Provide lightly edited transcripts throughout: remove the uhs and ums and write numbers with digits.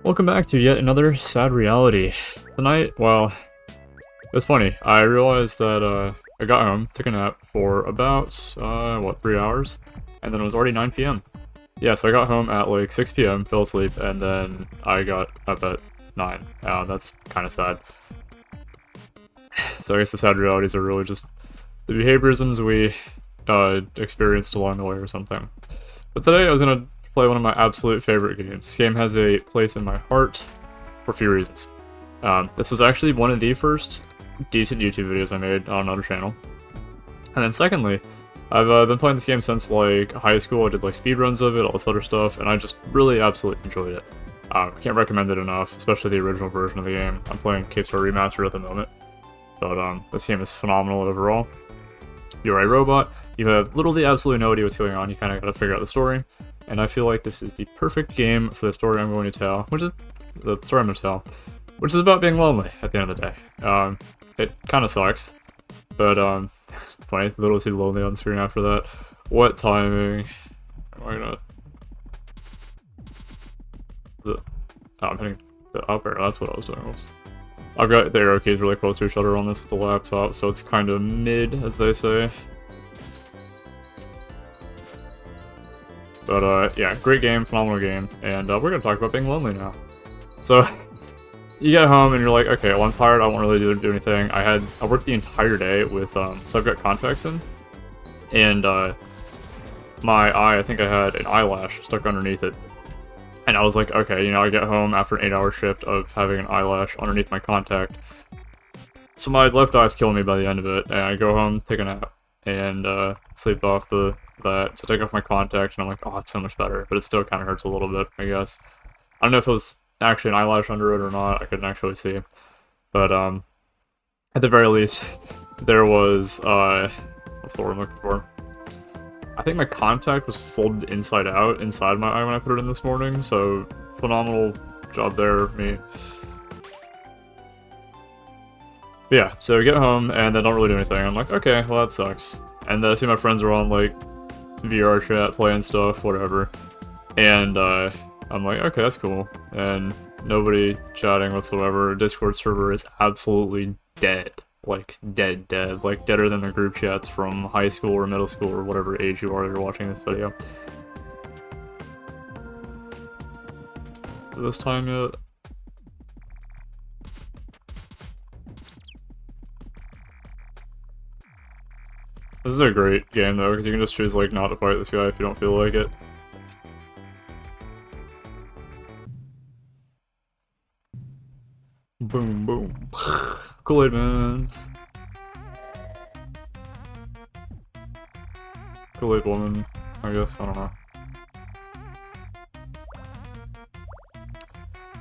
Welcome back to yet another sad reality. Tonight, well, it's funny. I realized that I got home, took a nap for about, 3 hours? And then it was already 9 p.m. Yeah, so I got home at like 6 p.m., fell asleep, and then I got up at 9. That's kind of sad. So I guess the sad realities are really just the behaviorisms we experienced along the way or something. But today I was gonna play one of my absolute favorite games. This game has a place in my heart for a few reasons. This was actually one of the first decent YouTube videos I made on another channel. And then secondly, I've been playing this game since like high school. I did like speedruns of it, all this other stuff, and I just really absolutely enjoyed it. Can't recommend it enough, especially the original version of the game. I'm playing Cave Story Remastered at the moment, but this game is phenomenal overall. You're a robot, you have literally absolutely no idea what's going on, you kind of gotta figure out the story, and I feel like this is the perfect game for the story I'm going to tell, which is about being lonely at the end of the day. It kind of sucks, but funny, literally too lonely on the screen after that. What timing? Am I gonna... I'm hitting the up arrow, that's what I was doing. Oops. I've got the arrow keys really close to each other on this. It's a laptop, so it's kind of mid, as they say. But yeah, great game, phenomenal game, and we're gonna talk about being lonely now. So, you get home and you're like, okay, well I'm tired, I won't really do anything. I worked the entire day with, so I've got contacts in, and my eye, I think I had an eyelash stuck underneath it. And I was like, okay, you know, I get home after an 8-hour shift of having an eyelash underneath my contact. So my left eye's killing me by the end of it, and I go home, take a nap, and sleep off that. So take off my contact, and I'm like, oh, it's so much better. But it still kind of hurts a little bit, I guess. I don't know if it was actually an eyelash under it or not, I couldn't actually see. But at the very least, there was, what's the word I'm looking for? I think my contact was folded inside out, inside my eye when I put it in this morning, so phenomenal job there, me. But yeah, so I get home, and then don't really do anything. I'm like, okay, well that sucks. And then I see my friends are on, like, VR chat, playing stuff, whatever. And I'm like, okay, that's cool. And nobody chatting whatsoever. Discord server is absolutely dead. Like, dead. Like, deader than the group chats from high school or middle school or whatever age you are you're watching this video. This time yet? This is a great game, though, because you can just choose, like, not to fight this guy if you don't feel like it. Boom, boom. Kool-Aid Man. Kool-Aid Woman, I guess, I don't know.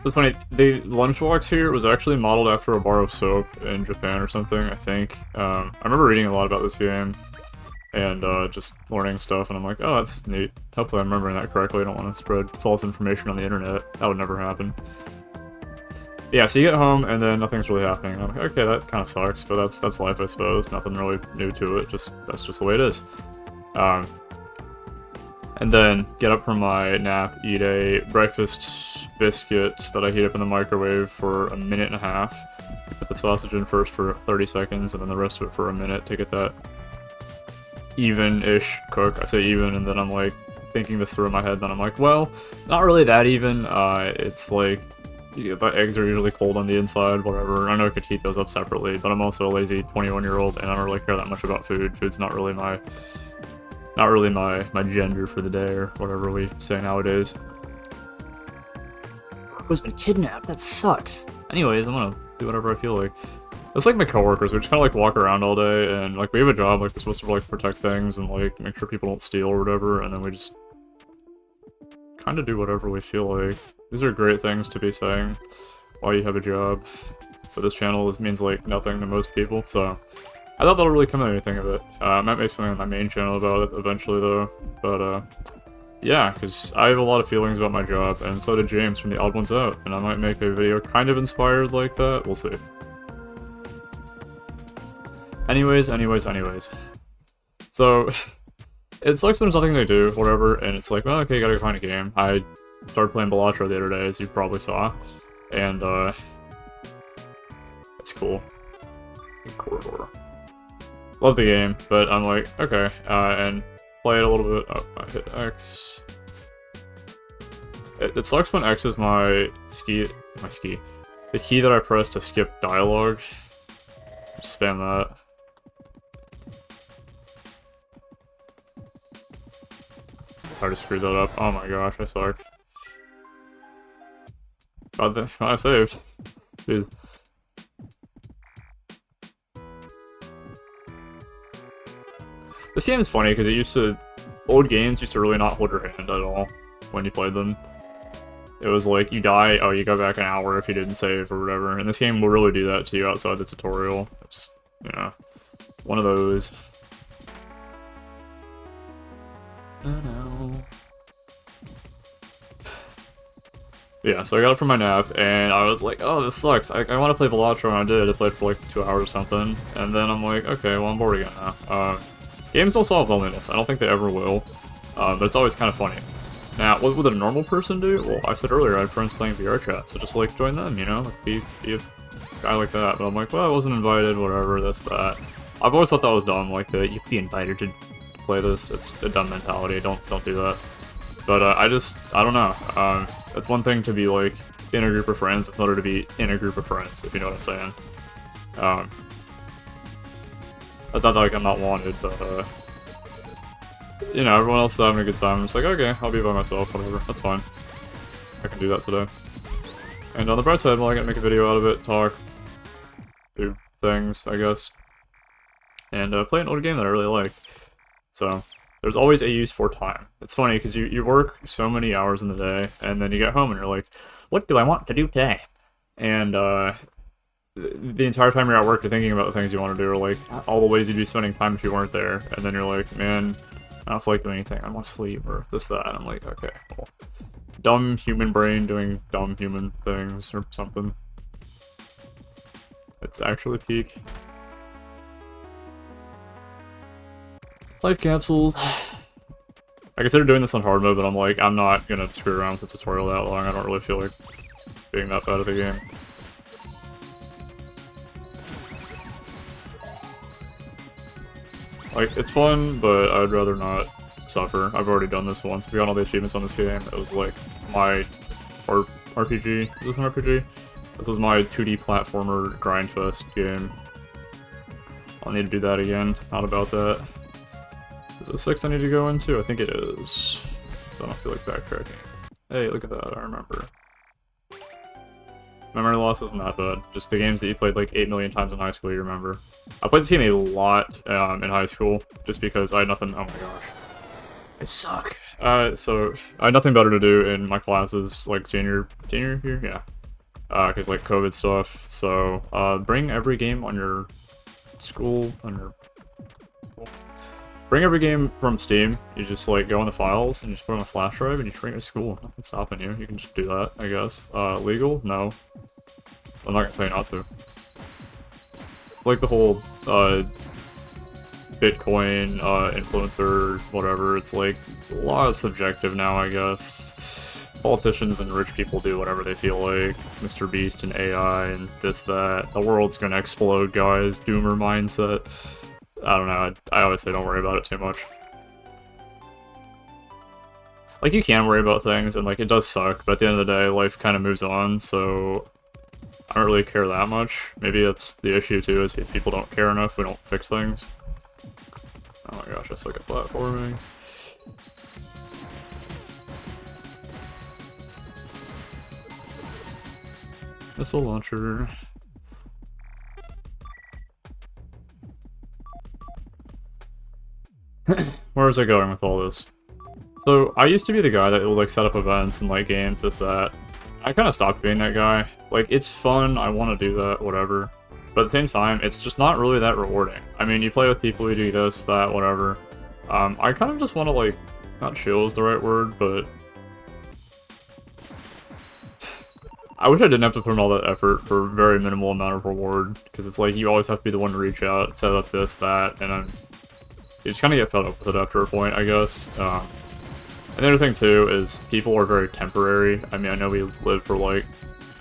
It's funny, the lunchbox here was actually modeled after a bar of soap in Japan or something, I think. I remember reading a lot about this game, and just learning stuff, and I'm like, oh, that's neat. Hopefully I'm remembering that correctly, I don't want to spread false information on the internet. That would never happen. Yeah, so you get home, and then nothing's really happening. I'm like, okay, that kind of sucks, but that's life, I suppose. Nothing really new to it, that's just the way it is. And then get up from my nap, eat a breakfast biscuit that I heat up in the microwave for a minute and a half. Put the sausage in first for 30 seconds, and then the rest of it for a minute to get that even-ish cook. I say even, and then I'm like thinking this through in my head, then I'm like, well, not really that even. It's like, yeah, the eggs are usually cold on the inside, whatever. I know I could heat those up separately, but I'm also a lazy 21-year-old, and I don't really care that much about food. Food's not really my gender for the day, or whatever we say nowadays. Who's been kidnapped? That sucks. Anyways, I'm gonna do whatever I feel like. It's like my coworkers, we just kind of like walk around all day, and like we have a job, like we're supposed to like protect things and like make sure people don't steal or whatever, and then we just kind of do whatever we feel like. These are great things to be saying while you have a job, but this channel means like nothing to most people, so I thought that'll really come to anything of it. I might make something on my main channel about it eventually though, but yeah, because I have a lot of feelings about my job, and so did James from The Odd Ones Out, and I might make a video kind of inspired like that, we'll see. Anyways. So, it sucks when there's nothing to do, whatever, and it's like, well, okay, you gotta find a game. I started playing Balatro the other day, as you probably saw, and it's cool. Corridor. Love the game, but I'm like, okay, and play it a little bit. Oh, I hit X. It sucks when X is my the key that I press to skip dialogue. Spam that. I just screwed that up. Oh my gosh, I suck. God, I saved. Dude. This game is funny because old games used to really not hold your hand at all when you played them. It was like, you die, oh, you go back an hour if you didn't save or whatever. And this game will really do that to you outside the tutorial. It's just, you know, one of those. Oh no. Yeah, so I got it from my nap, and I was like, oh, this sucks. I want to play Balatro, and I did. I played for like 2 hours or something. And then I'm like, okay, well, I'm bored again now. Games don't solve loneliness. I don't think they ever will. But it's always kind of funny. Now, what would a normal person do? Well, I said earlier I had friends playing VR chat, so just like join them, you know? Like, be a guy like that. But I'm like, well, I wasn't invited, whatever, this, that. I've always thought that was dumb, like, you could be invited to play this. It's a dumb mentality. Don't do that. But I don't know. It's one thing to be like in a group of friends, it's another to be in a group of friends, if you know what I'm saying. It's not like I'm not wanted, but you know, everyone else is having a good time. I'm just like, okay, I'll be by myself, whatever, that's fine. I can do that today. And on the bright side, well, I gotta make a video out of it, talk, do things, I guess. And play an old game that I really like. So, there's always a use for time. It's funny, because you work so many hours in the day, and then you get home and you're like, what do I want to do today? And the entire time you're at work, you're thinking about the things you want to do, or like, all the ways you'd be spending time if you weren't there. And then you're like, man, I don't feel like doing anything. I want to sleep, or this, that. And I'm like, okay, well, dumb human brain doing dumb human things, or something. It's actually peak. Life capsules. I consider doing this on hard mode, but I'm like, I'm not gonna screw around with the tutorial that long. I don't really feel like being that bad at the game. Like, it's fun, but I'd rather not suffer. I've already done this once. I've got all the achievements on this game. It was like my RPG. Is this an RPG? This is my 2D platformer grindfest game. I'll need to do that again. Not about that. Is it 6 I need to go into? I think it is. So I don't feel like backtracking. Hey, look at that, I remember. Memory loss isn't that bad. Just the games that you played like 8 million times in high school, you remember. I played this game a lot in high school, just because I had nothing— oh my gosh. I suck! So, I had nothing better to do in my classes, like senior year? Yeah. Because like COVID stuff, so bring every game on your school, bring every game from Steam. You just like go in the files and you just put it on a flash drive and you bring it to school. Nothing's stopping you. You can just do that, I guess. Legal? No. I'm not gonna tell you not to. It's like the whole Bitcoin influencer, whatever. It's like a lot of subjective now, I guess. Politicians and rich people do whatever they feel like. Mr. Beast and AI and this, that. The world's gonna explode, guys. Doomer mindset. I don't know, I always say don't worry about it too much. Like, you can worry about things, and like, it does suck, but at the end of the day, life kind of moves on, so I don't really care that much. Maybe that's the issue too, is if people don't care enough, we don't fix things. Oh my gosh, I suck at platforming. Missile launcher. Where was I going with all this? So, I used to be the guy that would like set up events and like games, this, that. I kind of stopped being that guy. Like, it's fun, I want to do that, whatever. But at the same time, it's just not really that rewarding. I mean, you play with people, you do this, that, whatever. I kind of just want to like, not chill is the right word, but I wish I didn't have to put in all that effort for a very minimal amount of reward, because it's like, you always have to be the one to reach out, set up this, that, and then you just kind of get fed up with it after a point, I guess. And the other thing too is people are very temporary. I mean, I know we live for like,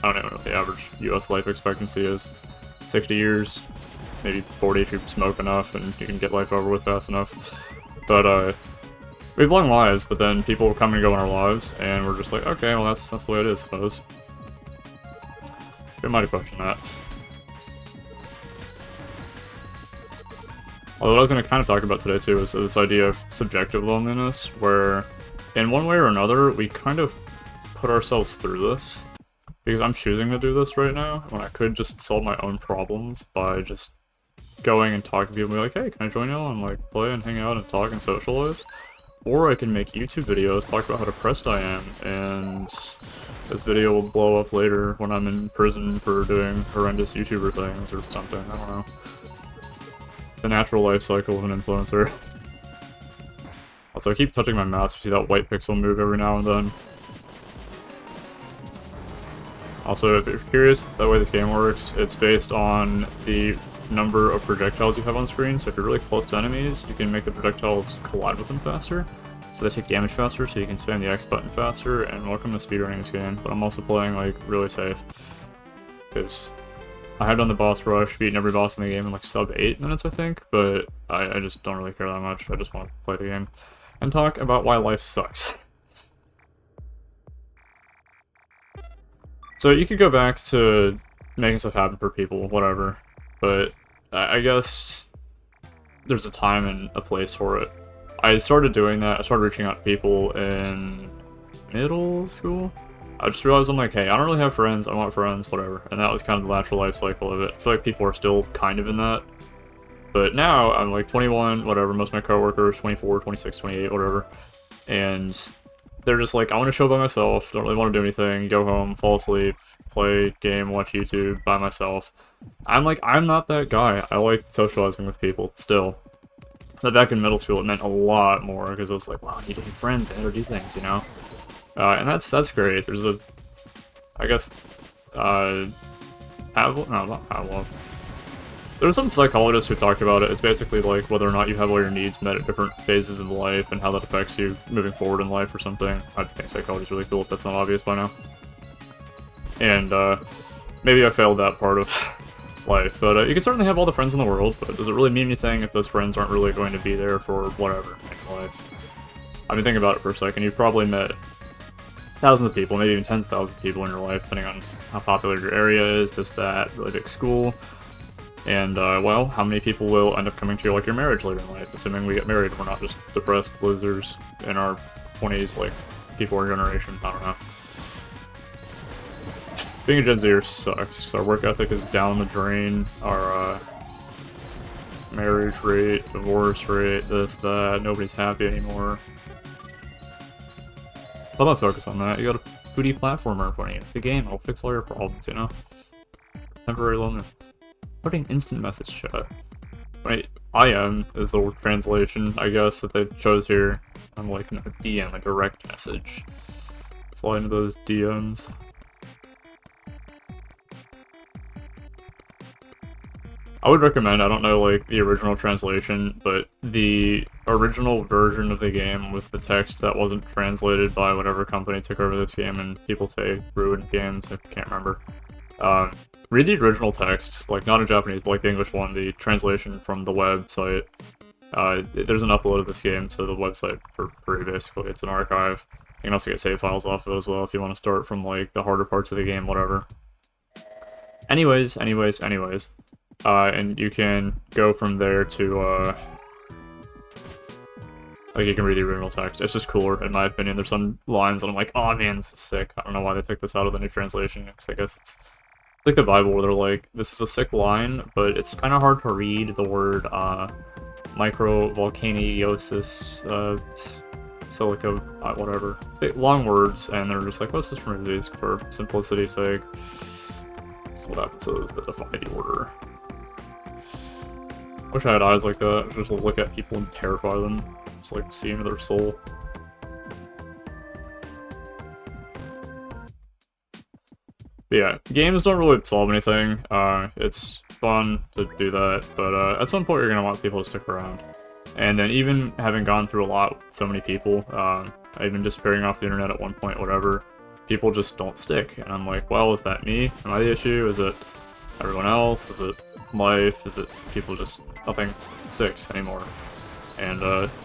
I don't even know what the average US life expectancy is. 60 years, maybe 40 if you smoke enough and you can get life over with fast enough. But we have long lives, but then people come and go in our lives, and we're just like, okay, well that's the way it is, I suppose. We might have questioned that. Although what I was going to kind of talk about today too is this idea of subjective loneliness, where in one way or another, we kind of put ourselves through this. Because I'm choosing to do this right now, when I could just solve my own problems by just going and talking to people and be like, hey, can I join y'all and like play and hang out and talk and socialize? Or I can make YouTube videos, talk about how depressed I am, and this video will blow up later when I'm in prison for doing horrendous YouTuber things or something, I don't know. The natural life cycle of an influencer. Also, I keep touching my mouse, you see that white pixel move every now and then. Also, if you're curious, the way this game works, it's based on the number of projectiles you have on screen, so if you're really close to enemies, you can make the projectiles collide with them faster, so they take damage faster, so you can spam the X button faster, and welcome to speedrunning this game, but I'm also playing, like, really safe, because I have done the boss rush, beaten every boss in the game in, like, sub 8 minutes, I think, but I just don't really care that much, I just want to play the game, and talk about why life sucks. So you could go back to making stuff happen for people, whatever, but I guess there's a time and a place for it. I started doing that, I started reaching out to people in middle school. I just realized I'm like, hey, I don't really have friends, I want friends, whatever, and that was kind of the natural life cycle of it. I feel like people are still kind of in that, but now I'm like 21, whatever, most of my coworkers, 24, 26, 28, whatever, and they're just like, I want to show by myself, don't really want to do anything, go home, fall asleep, play game, watch YouTube by myself. I'm like, I'm not that guy. I like socializing with people, still. But back in middle school, it meant a lot more, because I was like, wow, I need to be friends and do things, you know? And that's great. There's a, I guess, Pavlov? No, not Pavlov. There's some psychologists who talked about it. It's basically like whether or not you have all your needs met at different phases of life and how that affects you moving forward in life or something. I think psychology is really cool if that's not obvious by now. And maybe I failed that part of life, but you can certainly have all the friends in the world, but does it really mean anything if those friends aren't really going to be there for whatever in life? I mean, think about it for a second. You've probably met thousands of people, maybe even tens of thousands of people in your life, depending on how popular your area is, this, that, really big school. And, well, how many people will end up coming to you like your marriage later in life, assuming we get married, we're not just depressed losers in our 20s like people our generation, I don't know. Being a Gen Zer sucks, because our work ethic is down the drain, our, marriage rate, divorce rate, this, that, nobody's happy anymore. But don't focus on that, you got a 2D platformer in front of you, it's the game, it'll fix all your problems, you know? Temporary loneliness. Putting instant message chat. Right, IM is the translation, I guess, that they chose here. I'm like, no, DM, a direct message. Slide into those DMs. I would recommend, I don't know, like, the original translation, but the original version of the game with the text that wasn't translated by whatever company took over this game, and people say ruined games, I can't remember. Read the original text, like, not in Japanese, but like the English one, the translation from the website. There's an upload of this game to the website for free, basically. It's an archive. You can also get save files off of it as well if you want to start from, like, the harder parts of the game, whatever. Anyways. And you can go from there to, like, you can read the original text. It's just cooler, in my opinion. There's some lines that I'm like, oh man, this is sick. I don't know why they took this out of the new translation, because I guess it's like the Bible where they're like, this is a sick line, but it's kind of hard to read the word, microvolcaniosis, silica, whatever. Long words, and they're just like, let's just remove these for simplicity's sake. That's what happens to those that defy the order. Wish I had eyes like that, just look at people and terrify them. Just like see into their soul. But yeah, games don't really solve anything. It's fun to do that, but at some point you're gonna want people to stick around. And then even having gone through a lot with so many people, even disappearing off the internet at one point, whatever, people just don't stick. And I'm like, well, is that me? Am I the issue? Is it everyone else? Is it life? Is it people just, nothing sticks anymore? And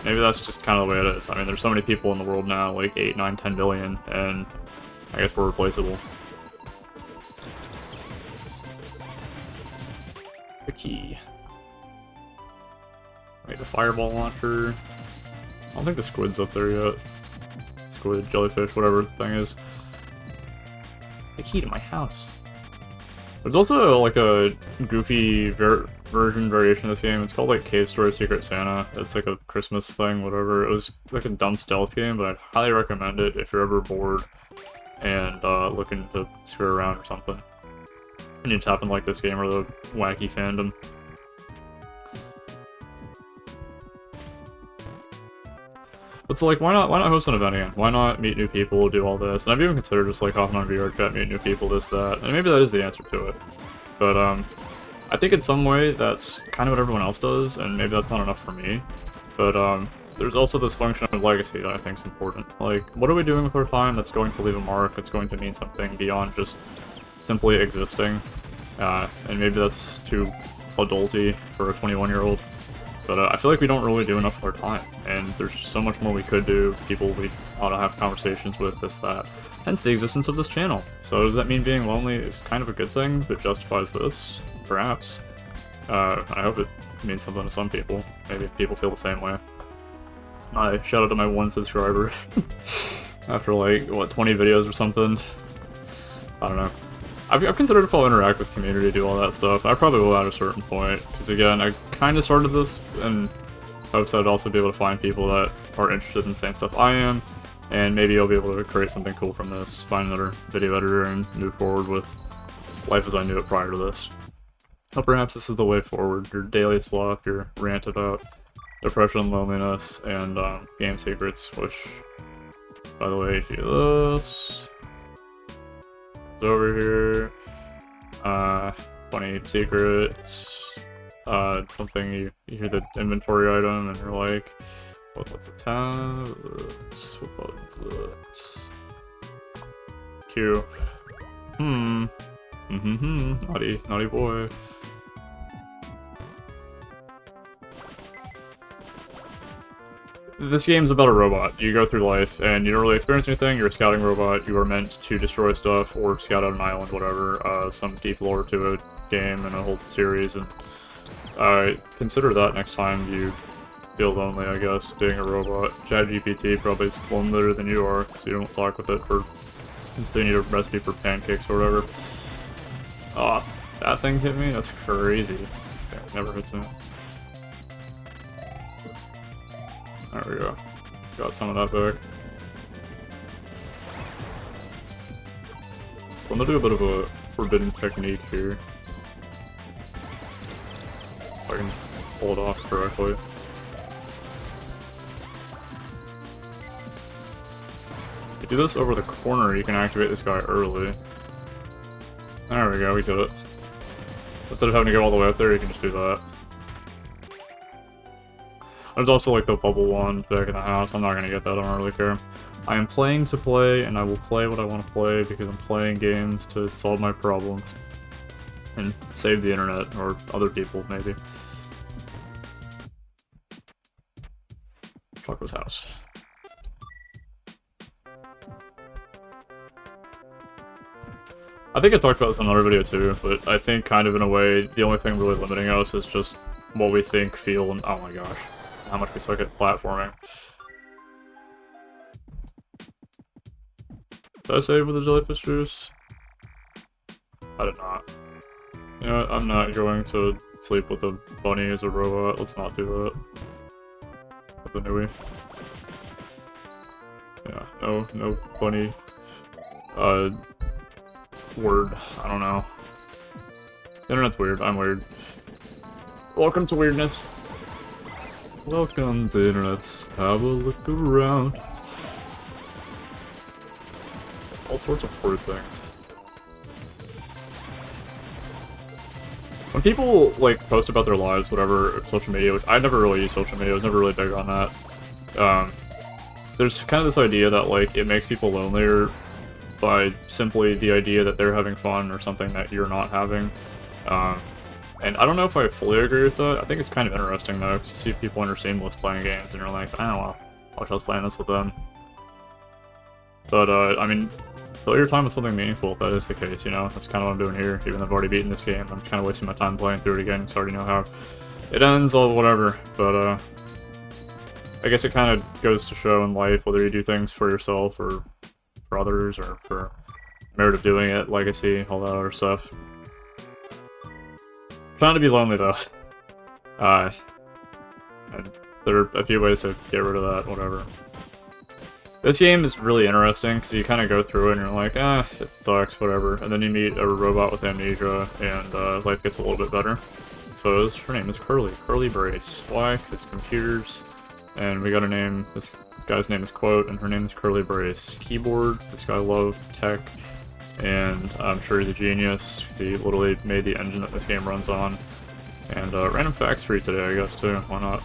maybe that's just kind of the way it is. I mean, there's so many people in the world now, like 8, 9, 10 billion, and I guess we're replaceable. The key. Wait, the fireball launcher. I don't think the squid's up there yet. Squid, jellyfish, whatever the thing is. The key to my house. There's also like a goofy variation of this game. It's called like Cave Story Secret Santa. It's like a Christmas thing, whatever. It was like a dumb stealth game, but I'd highly recommend it if you're ever bored and looking to screw around or something. And you tap in like this game or the wacky fandom. But so like, why not host an event again? Why not meet new people, do all this? And I've even considered just like hopping on VRChat, meet new people, this, that, and maybe that is the answer to it. But I think in some way that's kind of what everyone else does, and maybe that's not enough for me. But there's also this function of legacy that I think is important. Like, what are we doing with our time that's going to leave a mark, that's going to mean something beyond just simply existing? And maybe that's too adulty for a 21-year-old. But I feel like we don't really do enough with our time, and there's so much more we could do, people we ought to have conversations with, this, that. Hence the existence of this channel. So does that mean being lonely is kind of a good thing that justifies this? Perhaps. I hope it means something to some people. Maybe people feel the same way. Shout out to my 1 subscriber. After like, what, 20 videos or something? I don't know. I've considered if I'll interact with community, do all that stuff. I probably will at a certain point, because again, I kind of started this in hopes that I'd also be able to find people that are interested in the same stuff I am, and maybe I'll be able to create something cool from this, find another video editor, and move forward with life as I knew it prior to this. But perhaps this is the way forward, your daily slop, your rant about depression, loneliness, and game secrets, which, by the way, if you do this... over here, funny secrets, something you hear the inventory item and you're like, what's a tab? What was it? Q. Naughty boy. This game's about a robot. You go through life, and you don't really experience anything. You're a scouting robot. You are meant to destroy stuff, or scout out an island, whatever. Some deep lore to a game and a whole series, and consider that next time you feel lonely, I guess, being a robot. ChatGPT probably is one better than you are, so you don't talk with it for... They need a recipe for pancakes or whatever. Oh, that thing hit me? That's crazy. Okay, it never hits me. There we go. Got some of that back. So I'm gonna do a bit of a forbidden technique here. If I can pull it off correctly. If you do this over the corner, you can activate this guy early. There we go, we did it. Instead of having to go all the way up there, you can just do that. There's also like the bubble wand back in the house. I'm not gonna get that, I don't really care. I am playing to play, and I will play what I want to play because I'm playing games to solve my problems. And save the internet, or other people, maybe. Choco's house. I think I talked about this in another video too, but I think kind of in a way, the only thing really limiting us is just what we think, feel, and oh my gosh. How much we suck at platforming. Did I save with the jellyfish juice? I did not. You know what? I'm not going to sleep with a bunny as a robot. Let's not do that. With the Nui. Yeah, no bunny. Word. I don't know. The internet's weird. I'm weird. Welcome to weirdness. Welcome to internet. Have a look around. All sorts of weird things. When people, like, post about their lives, whatever, social media, which I never really use social media, I was never really big on that, there's kind of this idea that, like, it makes people lonelier by simply the idea that they're having fun or something that you're not having. And I don't know if I fully agree with that. I think it's kind of interesting, though, to see people on your same list playing games, and you're like, oh, well, I wish I was playing this with them. But, I mean, fill your time with something meaningful if that is the case, you know? That's kind of what I'm doing here, even though I've already beaten this game. I'm just kind of wasting my time playing through it again, because I already know how it ends, or whatever. But, I guess it kind of goes to show in life, whether you do things for yourself, or for others, or for merit of doing it, legacy, all that other stuff. Trying to be lonely, though. And there are a few ways to get rid of that, whatever. This game is really interesting, because you kind of go through it and you're like, it sucks, whatever. And then you meet a robot with amnesia, and life gets a little bit better, I suppose. Her name is Curly. Curly Brace. Why? Because computers. And we got a name. This guy's name is Quote, and her name is Curly Brace. Keyboard. This guy loved tech. And I'm sure he's a genius, because he literally made the engine that this game runs on. And random facts for you today, I guess, too. Why not?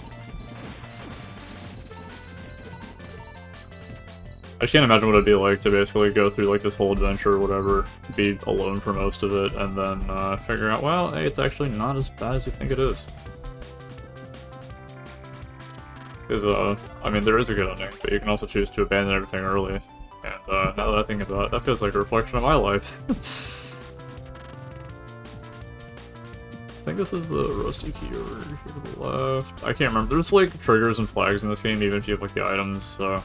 I just can't imagine what it'd be like to basically go through like this whole adventure or whatever, be alone for most of it, and then figure out, well, hey, it's actually not as bad as you think it is. Because, I mean, there is a good ending, but you can also choose to abandon everything early. And now that I think about it, that feels like a reflection of my life. I think this is the rusty key over here to the left. I can't remember. There's like triggers and flags in this game, even if you have like the items, so...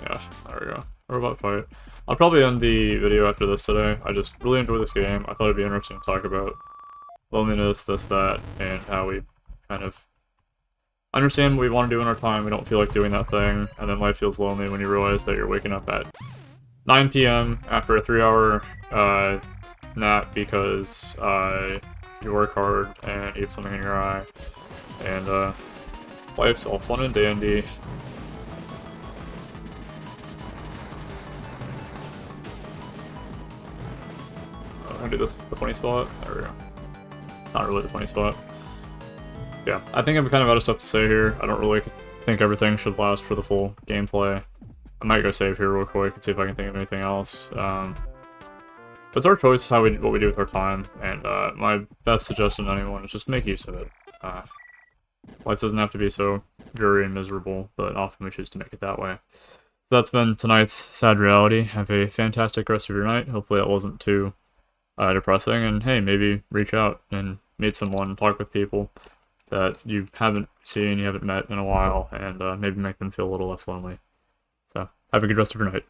Yeah, there we go. Robot fight. I'll probably end the video after this today. I just really enjoy this game. I thought it'd be interesting to talk about loneliness, this, that, and how we kind of understand what we want to do in our time. We don't feel like doing that thing, and then life feels lonely when you realize that you're waking up at 9 p.m. after a 3-hour nap because you work hard and you have something in your eye, and life's all fun and dandy. I'm gonna do this the funny spot. There we go. Not really the funny spot. Yeah, I think I'm kind of out of stuff to say here. I don't really think everything should last for the full gameplay. I might go save here real quick and see if I can think of anything else. But it's our choice what we do with our time, and my best suggestion to anyone is just make use of it. Life doesn't have to be so dreary and miserable, but often we choose to make it that way. So that's been tonight's sad reality. Have a fantastic rest of your night. Hopefully that wasn't too depressing, and hey, maybe reach out and meet someone, talk with people that you haven't seen, you haven't met in a while, and maybe make them feel a little less lonely. So, have a good rest of your night.